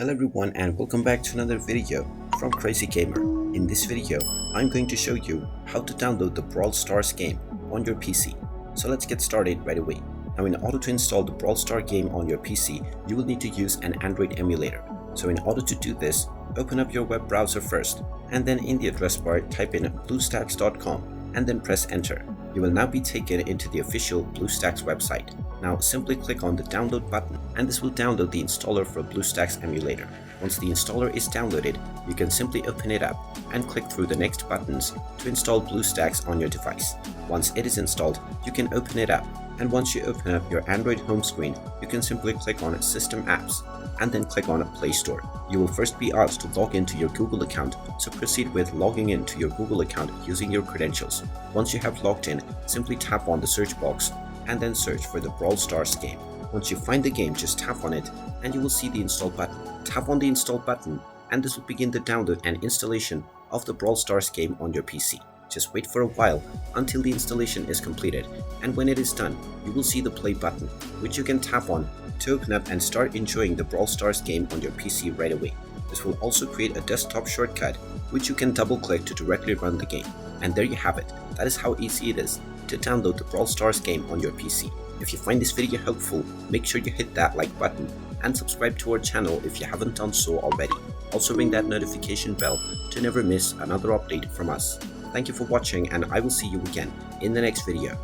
Hello everyone and welcome back to another video from Crazy Gamer. In this video, I'm going to show you how to download the Brawl Stars game on your PC. So let's get started right away. Now in order to install the Brawl Stars game on your PC, you will need to use an Android emulator. So in order to do this, open up your web browser first and then in the address bar type in bluestacks.com and then press enter. You will now be taken into the official BlueStacks website. Now simply click on the download button and this will download the installer for BlueStacks emulator. Once the installer is downloaded, you can simply open it up and click through the next buttons to install BlueStacks on your device. Once it is installed, you can open it up, and once you open up your Android home screen, you can simply click on System Apps and then click on Play Store. You will first be asked to log into your Google account, so proceed with logging into your Google account using your credentials. Once you have logged in, simply tap on the search box and then search for the Brawl Stars game. Once you find the game, just tap on it and you will see the install button. Tap on the install button and this will begin the download and installation of the Brawl Stars game on your PC. Just wait for a while until the installation is completed, and when it is done, you will see the play button, which you can tap on to open up and start enjoying the Brawl Stars game on your PC right away. This will also create a desktop shortcut which you can double click to directly run the game. And there you have it. That is how easy it is to download the Brawl Stars game on your PC. If you find this video helpful, make sure you hit that like button and subscribe to our channel if you haven't done so already. Also ring that notification bell to never miss another update from us. Thank you for watching and I will see you again in the next video.